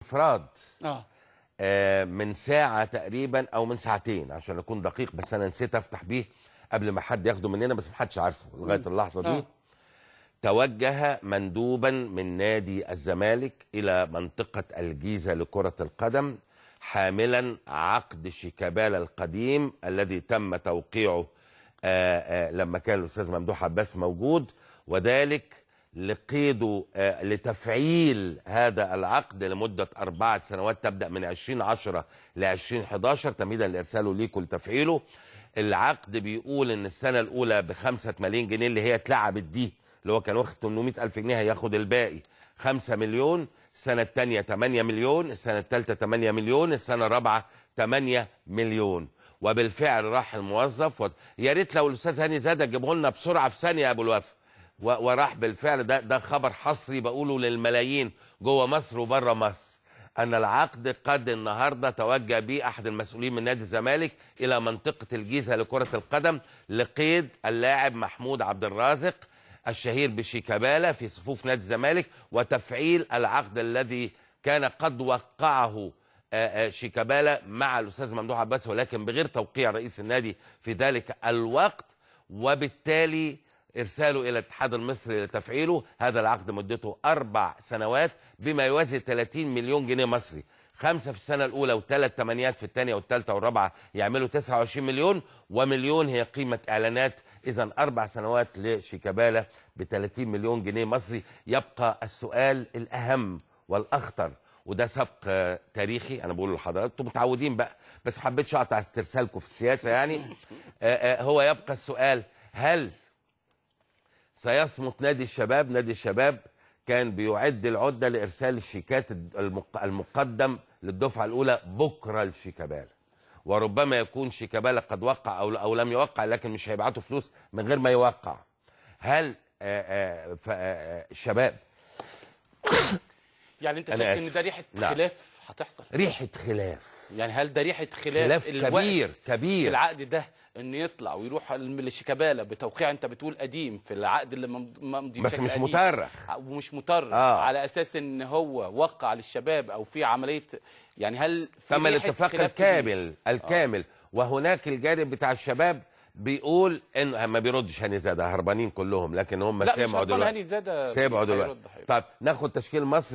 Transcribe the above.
افراد اه من ساعه تقريبا او من ساعتين عشان اكون دقيق، بس انا نسيت افتح بيه قبل ما حد ياخده مننا، بس ما حدش عارفه لغايه اللحظه دي. توجه مندوبا من نادي الزمالك الى منطقه الجيزه لكره القدم حاملا عقد شيكابالا القديم الذي تم توقيعه لما كان الاستاذ ممدوح عباس موجود، وذلك لقيده لتفعيل هذا العقد لمدة 4 سنوات تبدأ من 2010 ل 2011 تمهيدا لإرساله ليكم لتفعيله. العقد بيقول إن السنة الأولى ب5 ملايين جنيه اللي هي اتلعبت دي، اللي هو كان واخد 800,000 جنيه هياخد الباقي 5 مليون، السنة الثانية 8 مليون، السنة الثالثة 8 مليون، السنة الرابعة 8 مليون. وبالفعل راح الموظف يا ريت لو الأستاذ هاني زاده تجيبه لنا بسرعة في ثانية يا أبو الوفا. وراح بالفعل. ده خبر حصري بقوله للملايين جوه مصر وبره مصر، ان العقد قد النهارده توجه به احد المسؤولين من نادي الزمالك الى منطقه الجيزه لكره القدم لقيد اللاعب محمود عبد الرازق الشهير بشيكابالا في صفوف نادي الزمالك، وتفعيل العقد الذي كان قد وقعه شيكابالا مع الاستاذ ممدوح عباس، ولكن بغير توقيع رئيس النادي في ذلك الوقت، وبالتالي إرساله إلى الاتحاد المصري لتفعيله. هذا العقد مدته 4 سنوات بما يوازي 30 مليون جنيه مصري، 5 في السنة الأولى و3 تمانيات في الثانية والثالثة والرابعة يعملوا 29 مليون، ومليون هي قيمة إعلانات. إذا 4 سنوات لشيكابالا ب30 مليون جنيه مصري. يبقى السؤال الأهم والأخطر، وده سبق تاريخي أنا بقوله لحضراتكم، انتم متعودين بقى بس ما حبيتش أقطع استرسالكم في السياسة يعني. هو يبقى السؤال: هل سيصمت نادي الشباب؟ نادي الشباب كان بيعد العدة لإرسال الشيكات المقدم للدفعة الأولى بكرة لشيكابالا، وربما يكون شيكابالا قد وقع أو لم يوقع، لكن مش هيبعتوا فلوس من غير ما يوقع. هل الشباب يعني انت شايف ان ده ريحة خلاف هتحصل؟ ريحة خلاف، يعني هل ده ريحة خلاف كبير في العقد ده ان يطلع ويروح لشيكابالا بتوقيع انت بتقول قديم في العقد اللي ممضي بس مش مترخ ومش مترخ على اساس ان هو وقع للشباب او في عمليه، يعني هل في تم الاتفاق الكامل وهناك الجانب بتاع الشباب بيقول ان ما بيردش هاني زاده، هربانين كلهم، لكن هم سمعوا دلوقتي. هاني زاده سمعوا دلوقتي. طب ناخد تشكيل مصري